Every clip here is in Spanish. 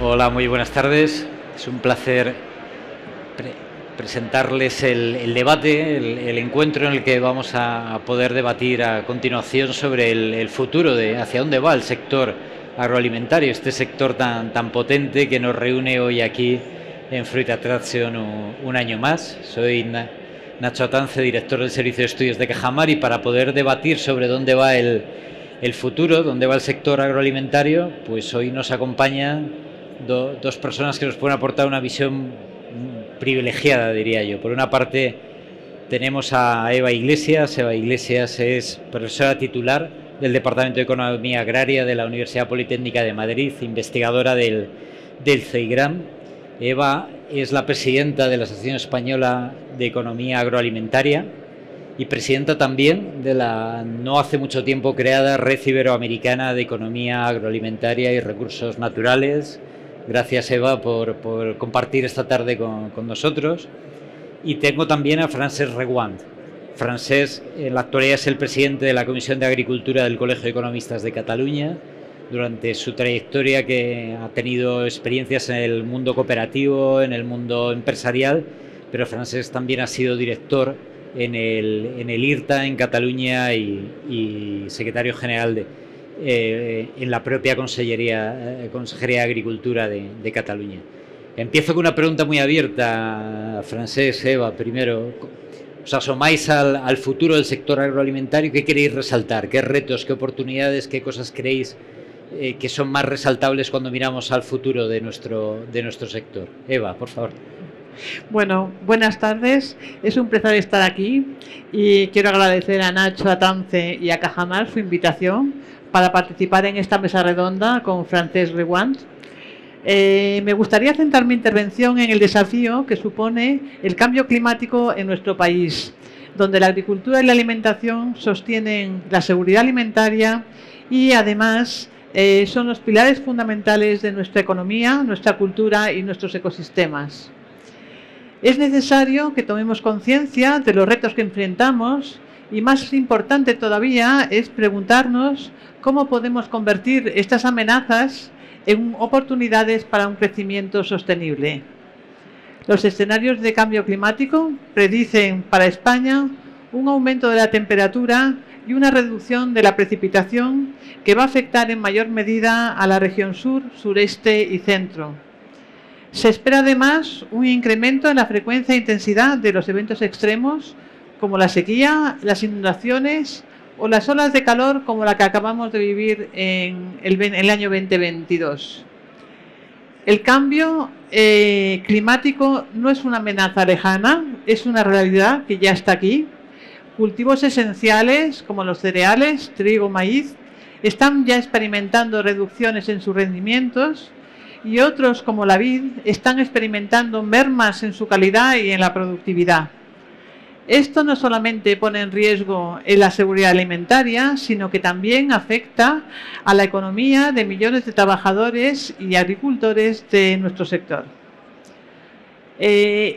Hola, muy buenas tardes. Es un placer presentarles el debate, el encuentro en el que vamos a poder debatir a continuación sobre el futuro de hacia dónde va el sector agroalimentario, este sector tan potente que nos reúne hoy aquí en Fruit Attraction un año más. Soy Nacho Atance, director del Servicio de Estudios de Cajamar, y para poder debatir sobre dónde va el futuro, dónde va el sector agroalimentario, pues hoy nos acompañan dos personas que nos pueden aportar una visión privilegiada, diría yo. Por una parte tenemos a Eva Iglesias. Eva Iglesias es profesora titular del Departamento de Economía Agraria de la Universidad Politécnica de Madrid, investigadora del CEIGRAM. Eva es la presidenta de la Asociación Española de Economía Agroalimentaria y presidenta también de la no hace mucho tiempo creada Red Iberoamericana de Economía Agroalimentaria y Recursos Naturales. Gracias, Eva, por compartir esta tarde con nosotros. Y tengo también a Francesc Reguant. Francesc, en la actualidad, es el presidente de la Comisión de Agricultura del Colegio de Economistas de Cataluña. Durante su trayectoria, que ha tenido experiencias en el mundo cooperativo, en el mundo empresarial, pero Francesc también ha sido director en el IRTA en Cataluña y secretario general en la propia Consejería de Agricultura de Cataluña. Empiezo con una pregunta muy abierta, Francesc, Eva. Primero, ¿os asomáis al futuro del sector agroalimentario? ¿Qué queréis resaltar? ¿Qué retos, qué oportunidades, qué cosas creéis que son más resaltables cuando miramos al futuro de nuestro sector? Eva, por favor. Bueno, buenas tardes. Es un placer estar aquí y quiero agradecer a Nacho Atance y a Cajamar su invitación para participar en esta mesa redonda con Francesc Reguant. Me gustaría centrar mi intervención en el desafío que supone el cambio climático en nuestro país, donde la agricultura y la alimentación sostienen la seguridad alimentaria y además son los pilares fundamentales de nuestra economía, nuestra cultura y nuestros ecosistemas. Es necesario que tomemos conciencia de los retos que enfrentamos y, más importante todavía, es preguntarnos cómo podemos convertir estas amenazas en oportunidades para un crecimiento sostenible. Los escenarios de cambio climático predicen para España un aumento de la temperatura y una reducción de la precipitación que va a afectar en mayor medida a la región sur, sureste y centro. Se espera además un incremento en la frecuencia e intensidad de los eventos extremos, como la sequía, las inundaciones o las olas de calor como la que acabamos de vivir en el año 2022. El cambio climático no es una amenaza lejana, es una realidad que ya está aquí. Cultivos esenciales como los cereales, trigo, maíz, están ya experimentando reducciones en sus rendimientos, y otros, como la vid, están experimentando mermas en su calidad y en la productividad. Esto no solamente pone en riesgo la seguridad alimentaria, sino que también afecta a la economía de millones de trabajadores y agricultores de nuestro sector.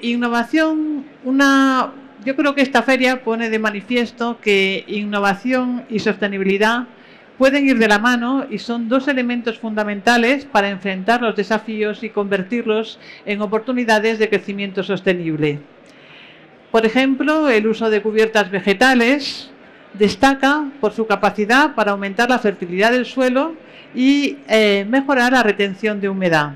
Innovación, yo creo que esta feria pone de manifiesto que innovación y sostenibilidad pueden ir de la mano y son dos elementos fundamentales para enfrentar los desafíos y convertirlos en oportunidades de crecimiento sostenible. Por ejemplo, el uso de cubiertas vegetales destaca por su capacidad para aumentar la fertilidad del suelo y mejorar la retención de humedad.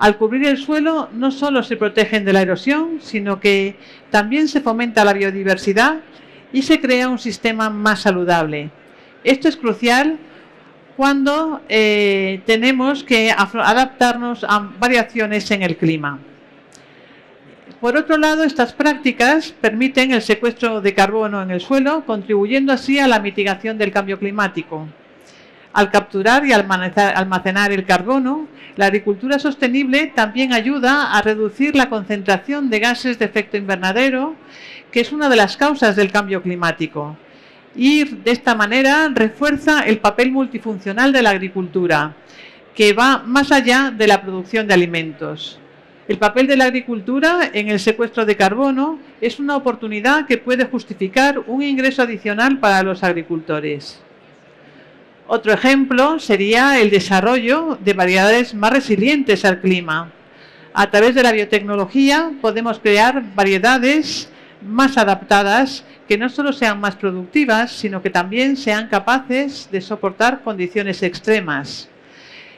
Al cubrir el suelo no solo se protegen de la erosión, sino que también se fomenta la biodiversidad y se crea un sistema más saludable. Esto es crucial cuando tenemos que adaptarnos a variaciones en el clima. Por otro lado, estas prácticas permiten el secuestro de carbono en el suelo, contribuyendo así a la mitigación del cambio climático. Al capturar y almacenar el carbono, la agricultura sostenible también ayuda a reducir la concentración de gases de efecto invernadero, que es una de las causas del cambio climático. Y de esta manera refuerza el papel multifuncional de la agricultura, que va más allá de la producción de alimentos. El papel de la agricultura en el secuestro de carbono es una oportunidad que puede justificar un ingreso adicional para los agricultores. Otro ejemplo sería el desarrollo de variedades más resilientes al clima. A través de la biotecnología podemos crear variedades más adaptadas que no solo sean más productivas, sino que también sean capaces de soportar condiciones extremas.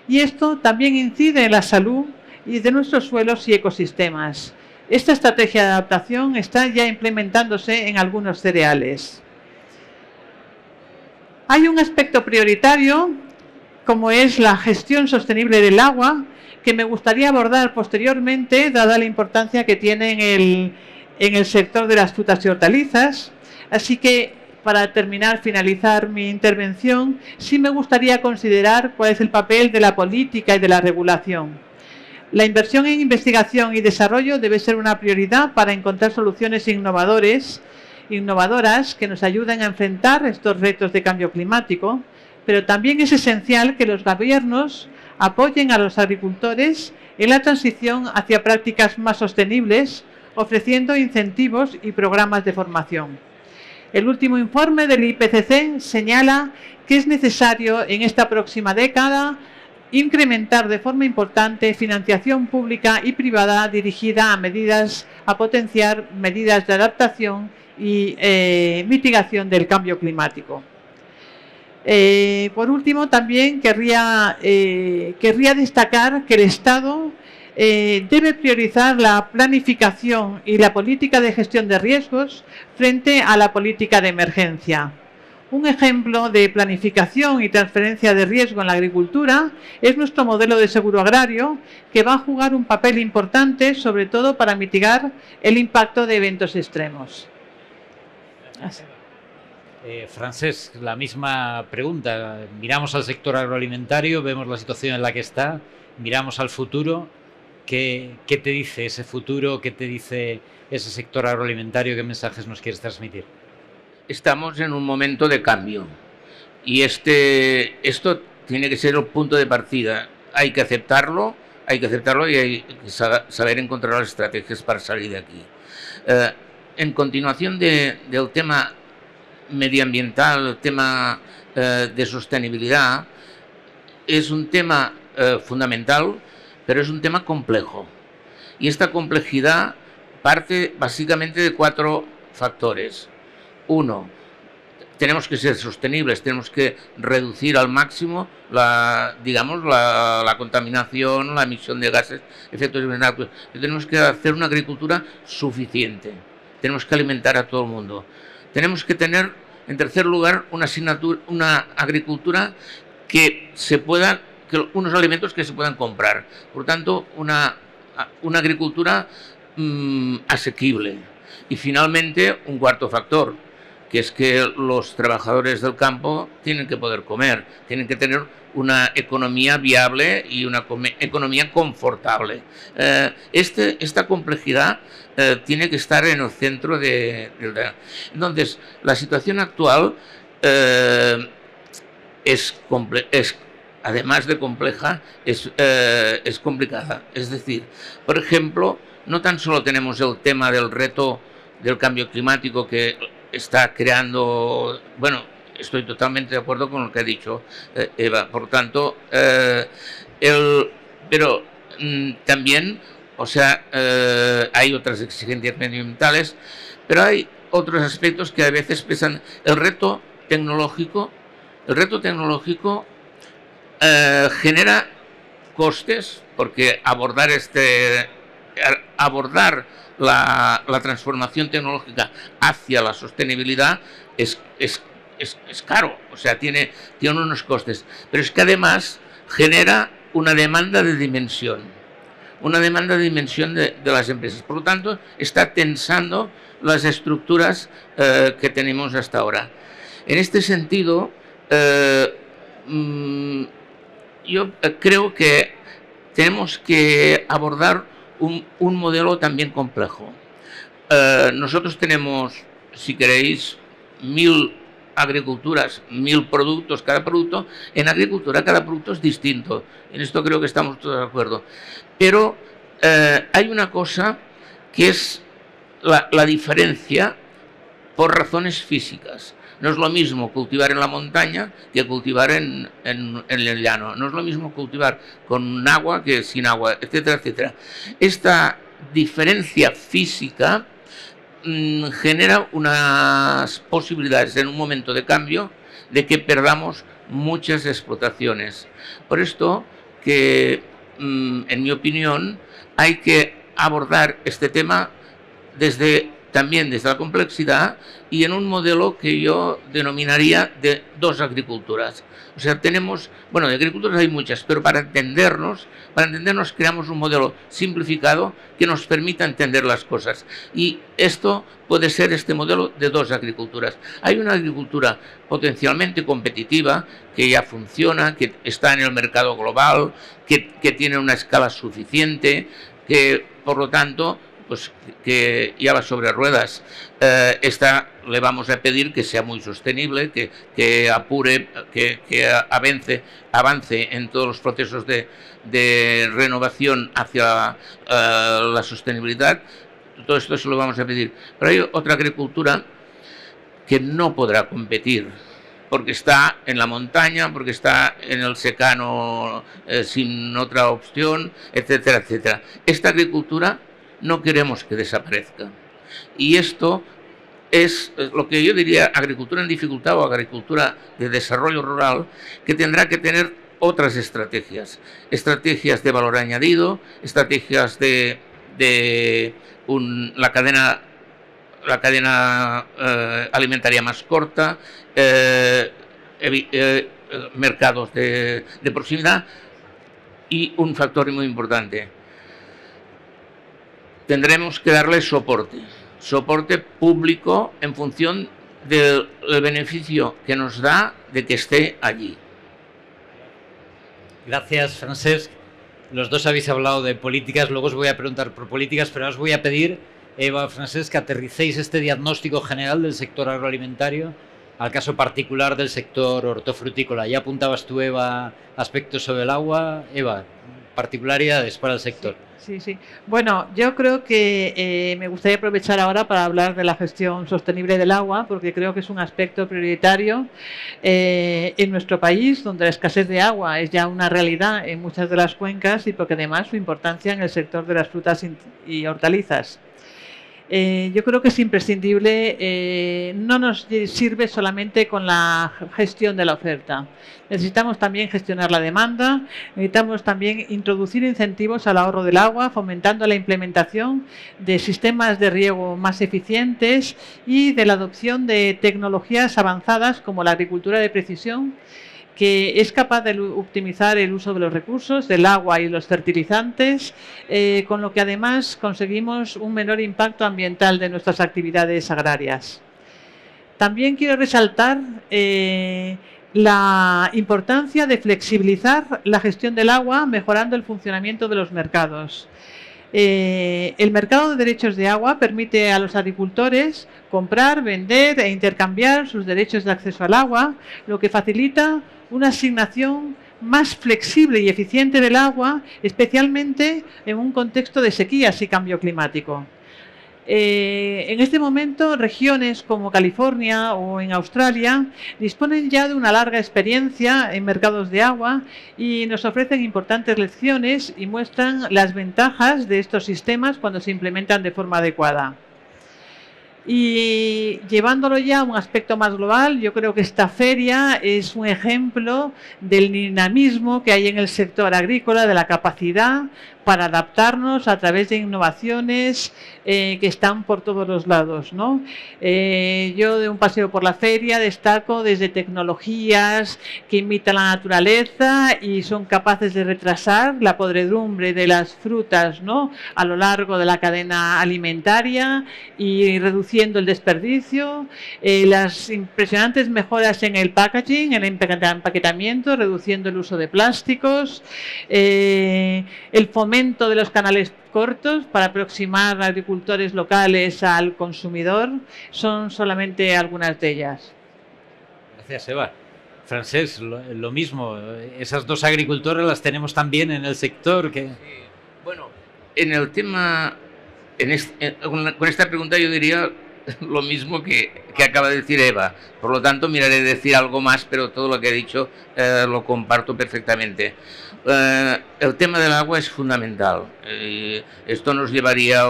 Y esto también incide en la salud y de nuestros suelos y ecosistemas. Esta estrategia de adaptación está ya implementándose en algunos cereales. Hay un aspecto prioritario, como es la gestión sostenible del agua, que me gustaría abordar posteriormente, dada la importancia que tiene en el sector de las frutas y hortalizas. Así que, para finalizar mi intervención, sí me gustaría considerar cuál es el papel de la política y de la regulación. La inversión en investigación y desarrollo debe ser una prioridad para encontrar soluciones innovadoras que nos ayuden a enfrentar estos retos de cambio climático, pero también es esencial que los gobiernos apoyen a los agricultores en la transición hacia prácticas más sostenibles, ofreciendo incentivos y programas de formación. El último informe del IPCC señala que es necesario en esta próxima década incrementar de forma importante financiación pública y privada dirigida a potenciar medidas de adaptación y mitigación del cambio climático. Por último, también querría destacar que el Estado debe priorizar la planificación y la política de gestión de riesgos frente a la política de emergencia. Un ejemplo de planificación y transferencia de riesgo en la agricultura es nuestro modelo de seguro agrario, que va a jugar un papel importante, sobre todo para mitigar el impacto de eventos extremos. Francesc, la misma pregunta. Miramos al sector agroalimentario, vemos la situación en la que está, miramos al futuro. ¿Qué te dice ese futuro? ¿Qué te dice ese sector agroalimentario? ¿Qué mensajes nos quieres transmitir? Estamos en un momento de cambio y esto tiene que ser el punto de partida. Hay que aceptarlo y hay que saber encontrar las estrategias para salir de aquí. En continuación del tema medioambiental, el tema de sostenibilidad, es un tema fundamental, pero es un tema complejo. Y esta complejidad parte básicamente de 4 factores. 1, tenemos que ser sostenibles, tenemos que reducir al máximo la contaminación, la emisión de gases, efectos invernadero. Tenemos que hacer una agricultura suficiente, tenemos que alimentar a todo el mundo. Tenemos que tener, en tercer lugar, una agricultura unos alimentos que se puedan comprar. Por tanto, una agricultura asequible. Y finalmente, un cuarto factor, que es que los trabajadores del campo tienen que poder comer, tienen que tener una economía viable y una economía confortable. Esta complejidad tiene que estar en el centro Entonces, la situación actual además de compleja, es complicada. Es decir, por ejemplo, no tan solo tenemos el tema del reto del cambio climático que está creando, bueno, estoy totalmente de acuerdo con lo que ha dicho Eva, por tanto, pero también, o sea, hay otras exigencias medioambientales, pero hay otros aspectos que a veces pesan. El reto tecnológico genera costes, porque abordar la transformación tecnológica hacia la sostenibilidad es caro, o sea, tiene unos costes, pero es que además genera una demanda de dimensión de las empresas. Por lo tanto, está tensando las estructuras que tenemos hasta ahora. En este sentido, yo creo que tenemos que abordar un modelo también complejo. Nosotros tenemos, si queréis, 1000 agriculturas, 1000 productos. Cada producto, en agricultura cada producto es distinto. En esto creo que estamos todos de acuerdo. Pero hay una cosa que es la diferencia por razones físicas. No es lo mismo cultivar en la montaña que cultivar en el llano. No es lo mismo cultivar con agua que sin agua, etcétera, etcétera. Esta diferencia física genera unas posibilidades en un momento de cambio de que perdamos muchas explotaciones. Por esto que, en mi opinión, hay que abordar este tema también desde la complejidad y en un modelo que yo denominaría de dos agriculturas. O sea, tenemos, bueno, de agriculturas hay muchas, pero para entendernos creamos un modelo simplificado que nos permita entender las cosas. Y esto puede ser este modelo de dos agriculturas. Hay una agricultura potencialmente competitiva que ya funciona, que está en el mercado global, que tiene una escala suficiente, que por lo tanto pues que ya va sobre ruedas. Esta le vamos a pedir que sea muy sostenible, que apure, que avance en todos los procesos de renovación hacia la sostenibilidad. Todo esto se lo vamos a pedir. Pero hay otra agricultura que no podrá competir, porque está en la montaña, porque está en el secano sin otra opción, etcétera, etcétera. Esta agricultura no queremos que desaparezca. Y esto es lo que yo diría agricultura en dificultad o agricultura de desarrollo rural, que tendrá que tener otras estrategias. Estrategias de valor añadido, estrategias de la cadena alimentaria más corta, mercados de proximidad y un factor muy importante. Tendremos que darle soporte público en función del beneficio que nos da de que esté allí. Gracias, Francesc. Los dos habéis hablado de políticas, luego os voy a preguntar por políticas, pero os voy a pedir, Eva, Francesc, que aterricéis este diagnóstico general del sector agroalimentario al caso particular del sector hortofrutícola. Ya apuntabas tú, Eva, aspectos sobre el agua. Eva, particularidades para el sector. Sí. Bueno, yo creo que me gustaría aprovechar ahora para hablar de la gestión sostenible del agua, porque creo que es un aspecto prioritario en nuestro país, donde la escasez de agua es ya una realidad en muchas de las cuencas y porque además su importancia en el sector de las frutas y hortalizas. Yo creo que es imprescindible, no nos sirve solamente con la gestión de la oferta. Necesitamos también gestionar la demanda, necesitamos también introducir incentivos al ahorro del agua, fomentando la implementación de sistemas de riego más eficientes y de la adopción de tecnologías avanzadas como la agricultura de precisión, que es capaz de optimizar el uso de los recursos, del agua y los fertilizantes, con lo que además conseguimos un menor impacto ambiental de nuestras actividades agrarias. También quiero resaltar la importancia de flexibilizar la gestión del agua, mejorando el funcionamiento de los mercados. El mercado de derechos de agua permite a los agricultores comprar, vender e intercambiar sus derechos de acceso al agua, lo que facilita una asignación más flexible y eficiente del agua, especialmente en un contexto de sequías y cambio climático. En este momento, regiones como California o en Australia disponen ya de una larga experiencia en mercados de agua y nos ofrecen importantes lecciones y muestran las ventajas de estos sistemas cuando se implementan de forma adecuada. Y llevándolo ya a un aspecto más global, yo creo que esta feria es un ejemplo del dinamismo que hay en el sector agrícola, de la capacidad para adaptarnos a través de innovaciones que están por todos los lados, ¿no? Yo de un paseo por la feria destaco desde tecnologías que imitan la naturaleza y son capaces de retrasar la podredumbre de las frutas, ¿no?, a lo largo de la cadena alimentaria y reduciendo el desperdicio, las impresionantes mejoras en el packaging, en el empaquetamiento, reduciendo el uso de plásticos, el fomento de los canales cortos para aproximar a agricultores locales al consumidor, son solamente algunas de ellas. Gracias, Eva. Francesc, lo mismo, esas dos agricultoras las tenemos también en el sector. Sí. Bueno, en el tema, con esta pregunta yo diría lo mismo que acaba de decir Eva. Por lo tanto, miraré de decir algo más, pero todo lo que he dicho lo comparto perfectamente. El tema del agua es fundamental. Esto nos llevaría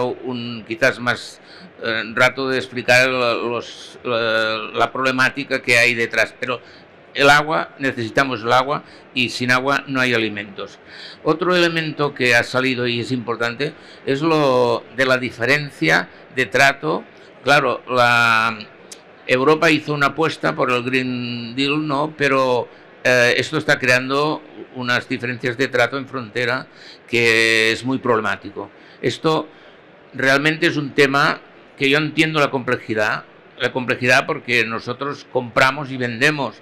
quizás más rato de explicar la problemática que hay detrás, pero el agua, necesitamos el agua, y sin agua no hay alimentos. Otro elemento que ha salido y es importante es lo de la diferencia de trato. Claro, Europa hizo una apuesta por el Green Deal, ¿no? Pero esto está creando unas diferencias de trato en frontera que es muy problemático. Esto realmente es un tema que yo entiendo la complejidad porque nosotros compramos y vendemos,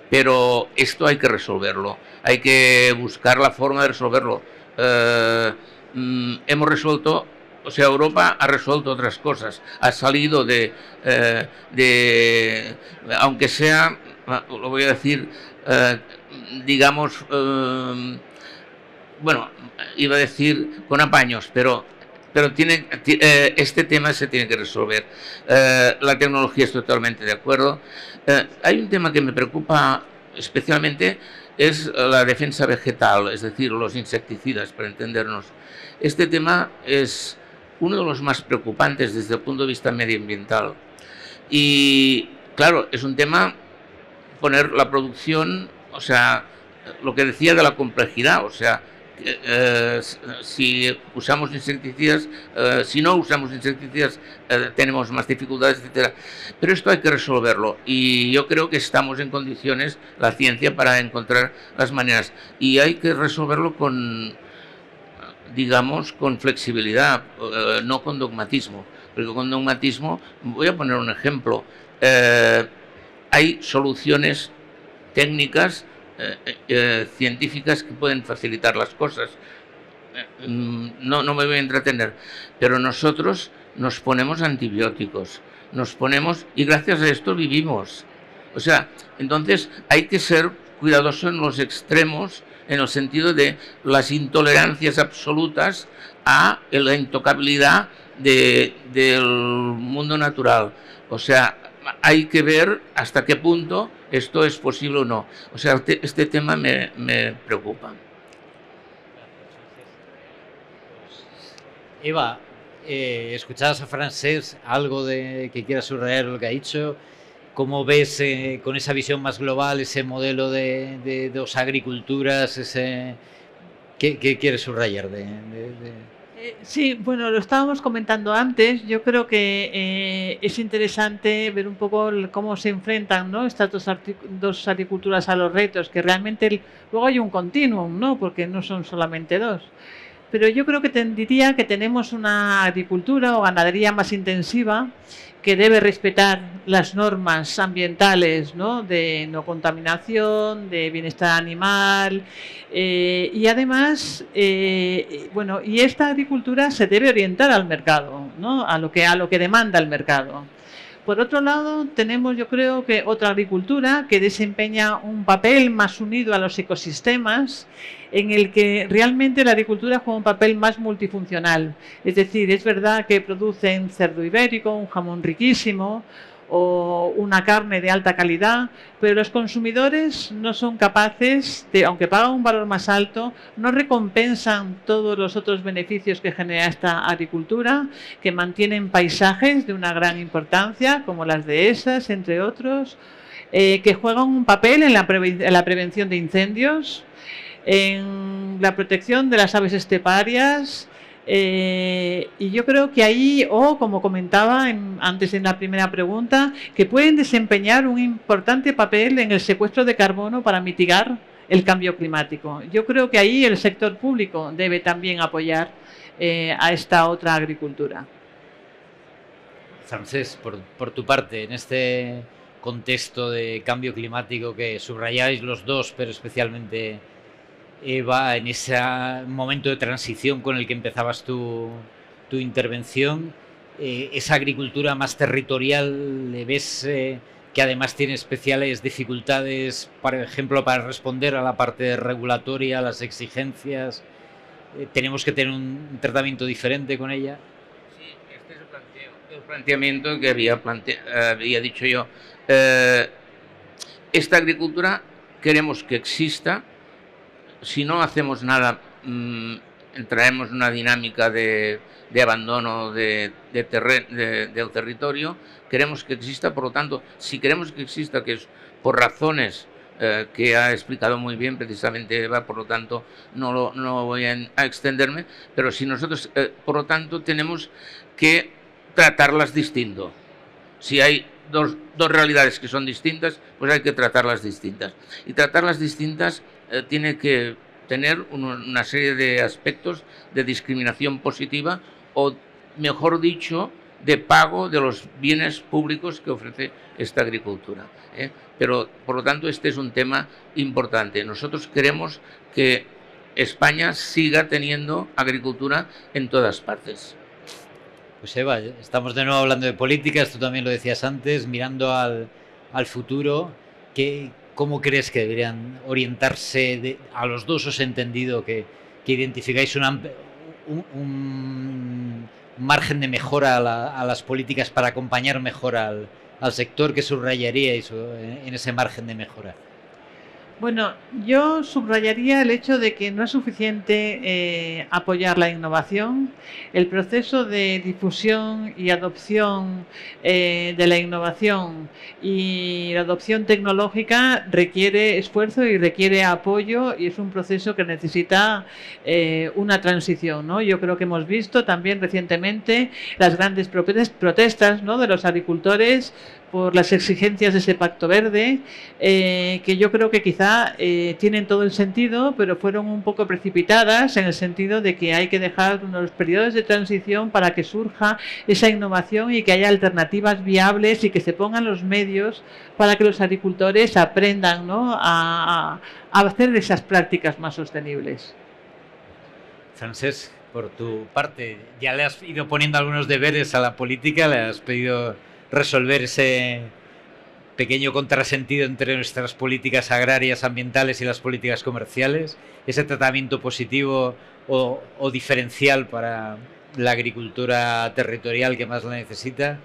pero esto hay que resolverlo, hay que buscar la forma de resolverlo. Hemos resuelto, o sea, Europa ha resuelto otras cosas, ha salido aunque sea, lo voy a decir, digamos, bueno, iba a decir con apaños, pero este tema se tiene que resolver. La tecnología, estoy totalmente de acuerdo. Hay un tema que me preocupa especialmente, es la defensa vegetal, es decir, los insecticidas, para entendernos. Este tema es uno de los más preocupantes desde el punto de vista medioambiental. Y claro, es un tema poner la producción, o sea, lo que decía de la complejidad, o sea, si usamos insecticidas, si no usamos insecticidas, tenemos más dificultades, etcétera. Pero esto hay que resolverlo, y yo creo que estamos en condiciones, la ciencia, para encontrar las maneras, y hay que resolverlo con, digamos, con flexibilidad, no con dogmatismo, porque con dogmatismo, voy a poner un ejemplo, hay soluciones técnicas, científicas, que pueden facilitar las cosas. No me voy a entretener, pero nosotros nos ponemos antibióticos, y gracias a esto vivimos. O sea, entonces hay que ser cuidadoso en los extremos, en el sentido de las intolerancias absolutas a la intocabilidad del mundo natural. O sea, hay que ver hasta qué punto esto es posible o no. O sea, este tema me preocupa. Eva, escuchabas a Francesc, algo que quieras subrayar lo que ha dicho. ¿Cómo ves con esa visión más global ese modelo de dos agriculturas? ¿Qué quieres subrayar Sí, bueno, lo estábamos comentando antes. Yo creo que es interesante ver un poco cómo se enfrentan, ¿no?, estas dos agriculturas a los retos, que realmente luego hay un continuum, ¿no?, porque no son solamente dos. Pero yo creo que diría que tenemos una agricultura o ganadería más intensiva, que debe respetar las normas ambientales, ¿no?, de no contaminación, de bienestar animal, y además, bueno, y esta agricultura se debe orientar al mercado, ¿no?, a lo que demanda el mercado. Por otro lado, tenemos, yo creo, que otra agricultura que desempeña un papel más unido a los ecosistemas, en el que realmente la agricultura juega un papel más multifuncional. Es decir, es verdad que producen cerdo ibérico, un jamón riquísimo o una carne de alta calidad, pero los consumidores no son capaces de, aunque pagan un valor más alto, no recompensan todos los otros beneficios que genera esta agricultura, que mantienen paisajes de una gran importancia, como las dehesas, entre otros, que juegan un papel en la prevención de incendios, en la protección de las aves esteparias, y yo creo que ahí, como comentaba antes en la primera pregunta, que pueden desempeñar un importante papel en el secuestro de carbono para mitigar el cambio climático. Yo creo que ahí el sector público debe también apoyar a esta otra agricultura. Francesc, por tu parte, en este contexto de cambio climático que subrayáis los dos, pero especialmente Eva, en ese momento de transición con el que empezabas tu intervención, esa agricultura más territorial, ¿le ves que además tiene especiales dificultades, por ejemplo, para responder a la parte regulatoria, a las exigencias? ¿Tenemos que tener un tratamiento diferente con ella? Sí, este es el planteo. El planteamiento que había dicho yo. Esta agricultura queremos que exista. Si no hacemos nada, entraremos en una dinámica de abandono del territorio. Queremos que exista, por lo tanto, si queremos que exista, que es por razones que ha explicado muy bien precisamente Eva, por lo tanto no voy a extenderme, pero si nosotros, por lo tanto, tenemos que tratarlas distinto. Si hay dos realidades que son distintas, pues hay que tratarlas distintas. Y tratarlas distintas tiene que tener una serie de aspectos de discriminación positiva o, mejor dicho, de pago de los bienes públicos que ofrece esta agricultura. Pero, por lo tanto, este es un tema importante. Nosotros queremos que España siga teniendo agricultura en todas partes. Pues Eva, estamos de nuevo hablando de políticas, tú también lo decías antes, mirando al futuro, ¿cómo crees que deberían orientarse a los dos? Os he entendido que identificáis un margen de mejora a las políticas para acompañar mejor al sector. ¿Que subrayaríais en ese margen de mejora? Bueno, yo subrayaría el hecho de que no es suficiente apoyar la innovación. El proceso de difusión y adopción de la innovación y la adopción tecnológica requiere esfuerzo y requiere apoyo, y es un proceso que necesita una transición, ¿no? Yo creo que hemos visto también recientemente las grandes protestas, ¿no?, de los agricultores por las exigencias de ese Pacto Verde, que yo creo que quizá tienen todo el sentido, pero fueron un poco precipitadas en el sentido de que hay que dejar unos periodos de transición para que surja esa innovación y que haya alternativas viables y que se pongan los medios para que los agricultores aprendan, ¿no?, a hacer esas prácticas más sostenibles. Francesc, por tu parte, ya le has ido poniendo algunos deberes a la política, le has pedido resolver ese pequeño contrasentido entre nuestras políticas agrarias, ambientales y las políticas comerciales, ese tratamiento positivo o diferencial para la agricultura territorial que más la necesita.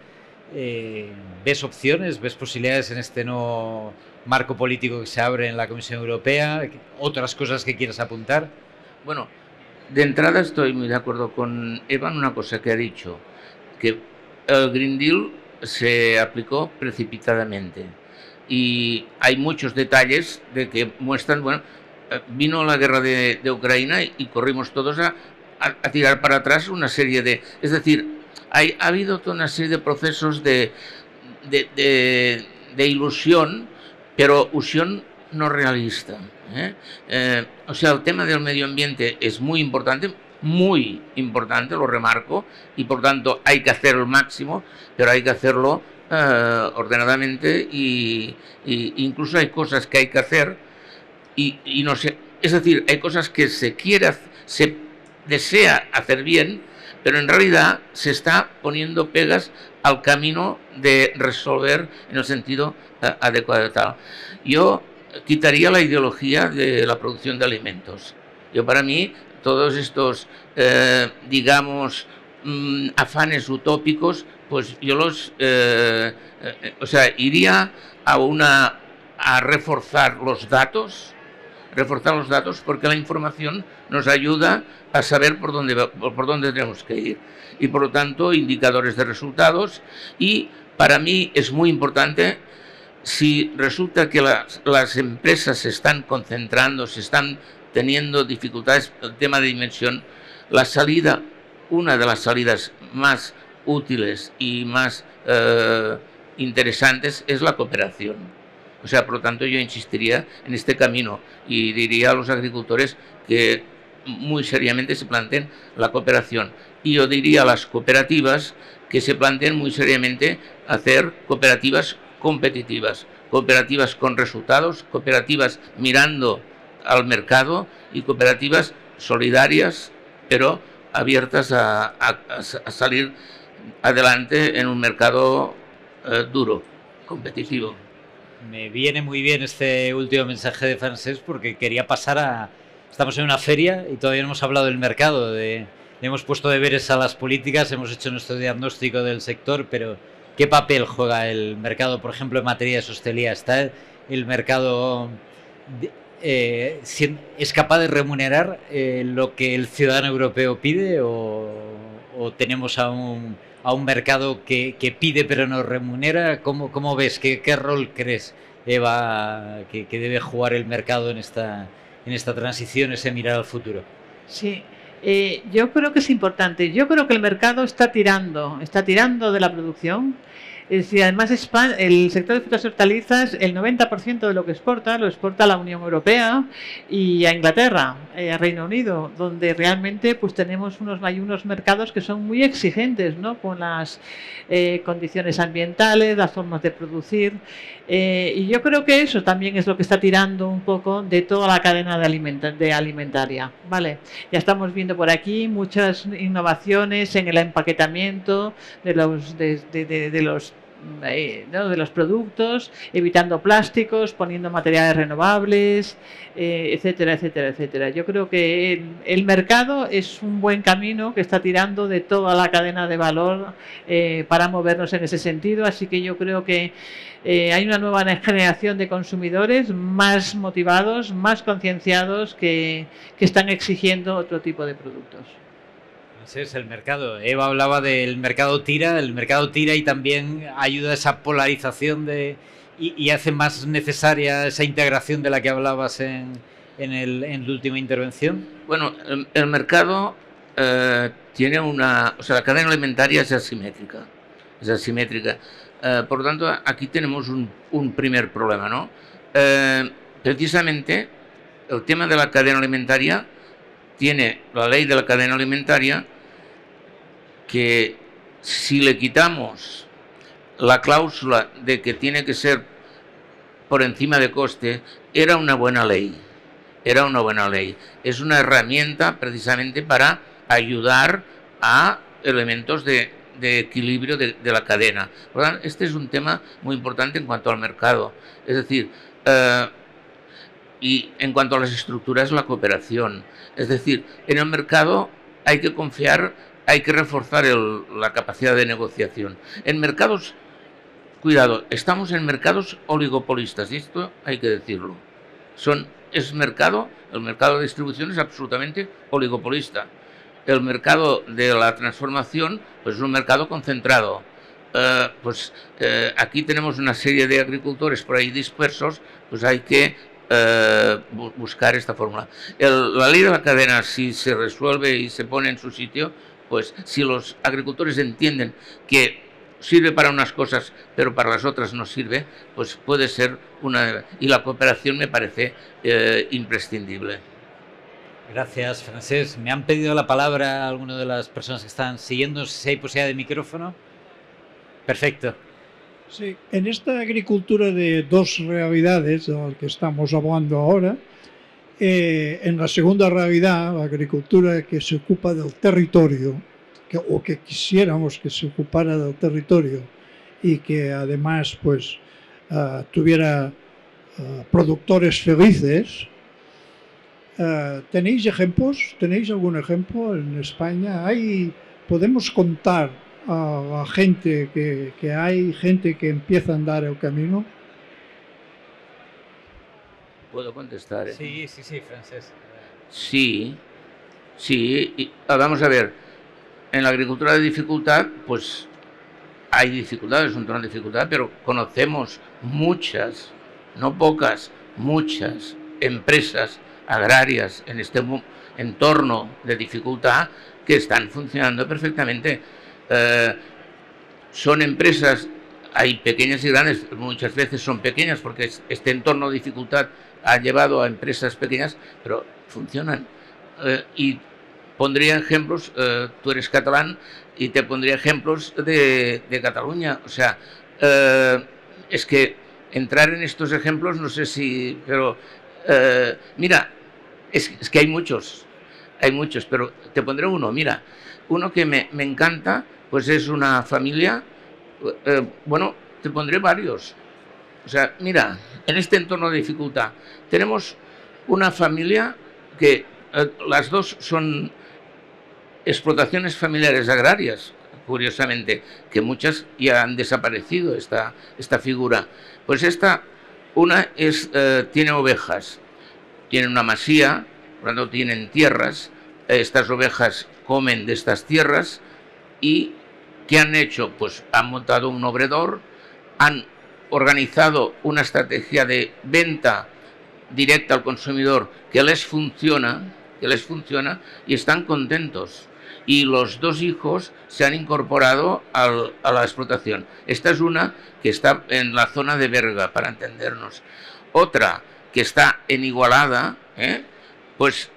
¿Ves opciones, ves posibilidades en este nuevo marco político que se abre en la Comisión Europea? ¿Otras cosas que quieras apuntar? Bueno, de entrada estoy muy de acuerdo con Eva en una cosa que ha dicho, que el Green Deal se aplicó precipitadamente y hay muchos detalles de que muestran, bueno, vino la guerra de Ucrania y corrimos todos a tirar para atrás una serie de, es decir, ha habido toda una serie de procesos de ilusión, pero ilusión no realista, o sea, el tema del medio ambiente es muy importante, lo remarco, y por tanto hay que hacer el máximo, pero hay que hacerlo ordenadamente, y incluso hay cosas que hay que hacer y no sé, es decir, hay cosas que se desea hacer bien, pero en realidad se está poniendo pegas al camino de resolver en el sentido adecuado y tal. Yo quitaría la ideología de la producción de alimentos. Yo, para mí, todos estos, digamos, afanes utópicos, pues yo los, o sea, iría a reforzar los datos, porque la información nos ayuda a saber por dónde tenemos que ir, y por lo tanto indicadores de resultados. Y para mí es muy importante, si resulta que las empresas se están concentrando, se están teniendo dificultades, el tema de dimensión, una de las salidas más útiles y más interesantes es la cooperación. O sea, por lo tanto, yo insistiría en este camino y diría a los agricultores que muy seriamente se planteen la cooperación. Y yo diría a las cooperativas que se planteen muy seriamente hacer cooperativas competitivas, cooperativas con resultados, cooperativas mirando al mercado y cooperativas solidarias, pero abiertas a salir adelante en un mercado duro, competitivo. Me viene muy bien este último mensaje de Francesc, porque quería pasar estamos en una feria y todavía no hemos hablado del mercado, de hemos puesto deberes a las políticas, hemos hecho nuestro diagnóstico del sector, pero ¿qué papel juega el mercado, por ejemplo, en materia de sostenibilidad? ¿Está el mercado es capaz de remunerar lo que el ciudadano europeo pide o tenemos a un mercado que pide pero no remunera? ¿Cómo ves? ¿Qué rol crees, Eva, que debe jugar el mercado en esta transición, ese mirar al futuro? Sí, yo creo que es importante. Yo creo que el mercado está tirando de la producción. Es decir, además el sector de frutas y hortalizas, el 90% de lo exporta a la Unión Europea y a Inglaterra, a Reino Unido, donde realmente pues tenemos hay unos mercados que son muy exigentes, ¿no? Con las condiciones ambientales, las formas de producir. Y yo creo que eso también es lo que está tirando un poco de toda la cadena de alimentaria. ¿Vale? Ya estamos viendo por aquí muchas innovaciones en el empaquetamiento de los productos, evitando plásticos, poniendo materiales renovables, etcétera, etcétera, etcétera. Yo creo que el mercado es un buen camino que está tirando de toda la cadena de valor para movernos en ese sentido, así que yo creo que hay una nueva generación de consumidores más motivados, más concienciados que están exigiendo otro tipo de productos. Ese es el mercado. Eva hablaba del mercado tira, y también ayuda a esa polarización y hace más necesaria esa integración de la que hablabas en la última intervención. Bueno, el mercado tiene la cadena alimentaria es asimétrica. Por lo tanto, aquí tenemos un primer problema, ¿no? Precisamente el tema de la cadena alimentaria tiene la ley de la cadena alimentaria que si le quitamos la cláusula de que tiene que ser por encima de coste, era una buena ley. Es una herramienta precisamente para ayudar a elementos de equilibrio de la cadena. Por lo tanto, este es un tema muy importante en cuanto al mercado. Es decir, y en cuanto a las estructuras, la cooperación. Es decir, en el mercado hay que confiar, hay que reforzar la capacidad de negociación. En mercados, cuidado, estamos en mercados oligopolistas, y esto hay que decirlo. El mercado de distribución es absolutamente oligopolista. El mercado de la transformación pues es un mercado concentrado. Aquí tenemos una serie de agricultores por ahí dispersos, pues hay que buscar esta fórmula. La ley de la cadena, si se resuelve y se pone en su sitio, pues si los agricultores entienden que sirve para unas cosas pero para las otras no sirve, pues puede ser y la cooperación me parece imprescindible. Gracias, Francesc. Me han pedido la palabra algunas de las personas que están siguiendo, si hay posibilidad de micrófono. Perfecto. Sí, en esta agricultura de dos realidades de la que estamos hablando ahora, en la segunda realidad, la agricultura que se ocupa del territorio, o que quisiéramos que se ocupara del territorio y que además pues tuviera productores felices. ¿Tenéis ejemplos? ¿Tenéis algún ejemplo en España? ¿Podemos contar a la gente que hay gente que empieza a andar el camino? ¿Puedo contestar? Sí, Francesc. Sí. Vamos a ver. En la agricultura de dificultad, pues hay dificultades, un tono de dificultad, pero conocemos muchas, no pocas, muchas empresas agrarias en este entorno de dificultad que están funcionando perfectamente. Son empresas, hay pequeñas y grandes, muchas veces son pequeñas porque este entorno de dificultad ha llevado a empresas pequeñas, pero funcionan. Y pondría ejemplos, tú eres catalán, y te pondría ejemplos de Cataluña. O sea, es que entrar en estos ejemplos, no sé si, pero mira, es que hay muchos, pero te pondré uno. Mira, uno que me encanta, pues es una familia, bueno, te pondré varios. O sea, mira, en este entorno de dificultad tenemos una familia que las dos son explotaciones familiares agrarias, curiosamente, que muchas ya han desaparecido esta figura. Pues una tiene ovejas, tienen una masía, por lo tanto tienen tierras, estas ovejas comen de estas tierras y ¿qué han hecho? Pues han montado un obredor, han organizado una estrategia de venta directa al consumidor que les funciona y están contentos. Y los dos hijos se han incorporado a la explotación. Esta es una que está en la zona de Berga, para entendernos. Otra que está en Igualada, pues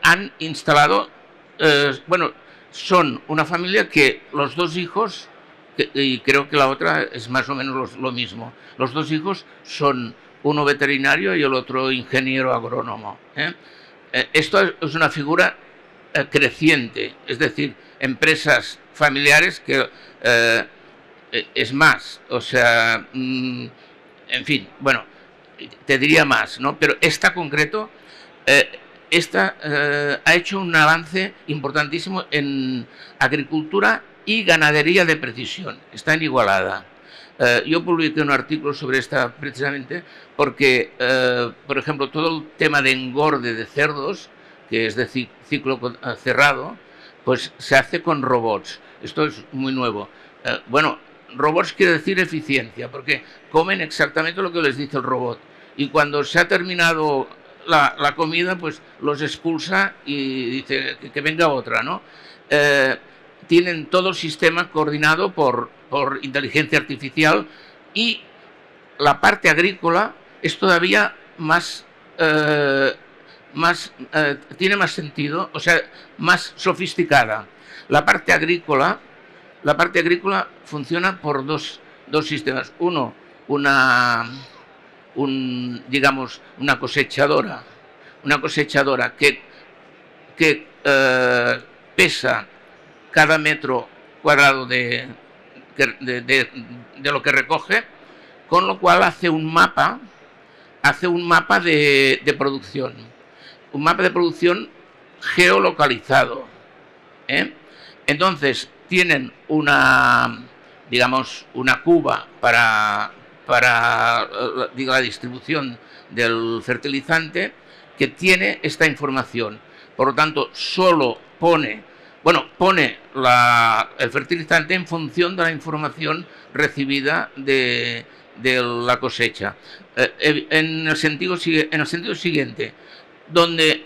han instalado, son una familia que los dos hijos, y creo que la otra es más o menos lo mismo, los dos hijos son uno veterinario y el otro ingeniero agrónomo. Esto es una figura creciente, es decir, empresas familiares que es más, o sea, en fin, bueno, te diría más, ¿no? Pero esta concreto, ha hecho un avance importantísimo en agricultura y ganadería de precisión, está en Igualada. Yo publiqué un artículo sobre esta precisamente porque, por ejemplo, todo el tema de engorde de cerdos, que es de ciclo cerrado, pues se hace con robots. Esto es muy nuevo. Robots quiere decir eficiencia, porque comen exactamente lo que les dice el robot. Y cuando se ha terminado la comida, pues los expulsa y dice que venga otra, ¿no? Tienen todo el sistema coordinado por inteligencia artificial, y la parte agrícola es todavía tiene más sentido, o sea, más sofisticada. La parte agrícola funciona por dos sistemas. Uno, digamos, una cosechadora que pesa cada metro cuadrado de lo que recoge, con lo cual hace un mapa de producción, un mapa de producción geolocalizado. Entonces tienen una cuba para la distribución del fertilizante, que tiene esta información. Por lo tanto, solo pone el fertilizante en función de la información recibida de la cosecha. En el sentido siguiente, donde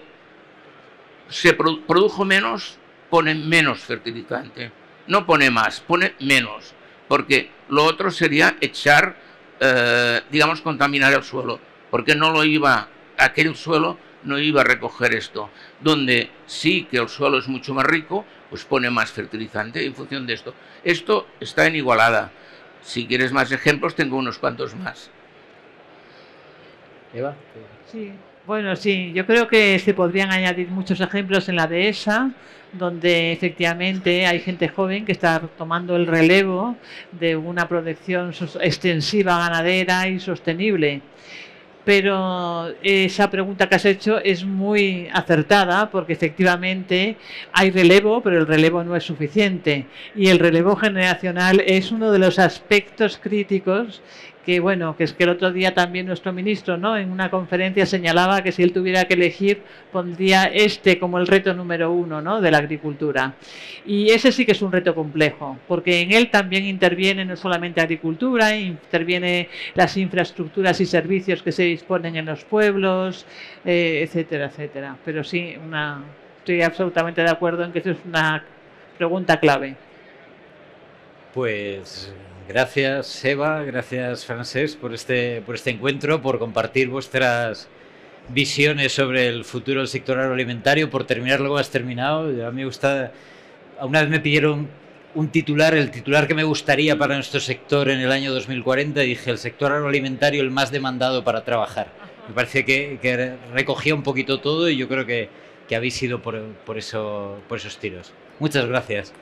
se produjo menos, pone menos fertilizante. No pone más, pone menos, porque lo otro sería echar, contaminar el suelo, porque aquel suelo no iba a recoger esto. Donde sí que el suelo es mucho más rico, pues pone más fertilizante en función de esto. Esto está en Igualada. Si quieres más ejemplos, tengo unos cuantos más. Eva. Sí, bueno, sí, yo creo que se podrían añadir muchos ejemplos en la dehesa, donde efectivamente hay gente joven que está tomando el relevo de una producción extensiva ganadera y sostenible. Pero esa pregunta que has hecho es muy acertada, porque efectivamente hay relevo, pero el relevo no es suficiente. Y el relevo generacional es uno de los aspectos críticos que es que el otro día también nuestro ministro, ¿no?, en una conferencia señalaba que si él tuviera que elegir, pondría como el reto número 1, ¿no?, de la agricultura. Y ese sí que es un reto complejo, porque en él también interviene no solamente agricultura, interviene las infraestructuras y servicios que se disponen en los pueblos, etcétera, etcétera. Pero sí, estoy absolutamente de acuerdo en que eso es una pregunta clave. Pues gracias, Eva, gracias, Francesc, por este encuentro, por compartir vuestras visiones sobre el futuro del sector agroalimentario. Por terminar lo que has terminado, a mí me gusta. Una vez me pidieron el titular que me gustaría para nuestro sector en el año 2040, y dije: el sector agroalimentario el más demandado para trabajar. Me parece que recogía un poquito todo, y yo creo que habéis ido por esos tiros. Muchas gracias.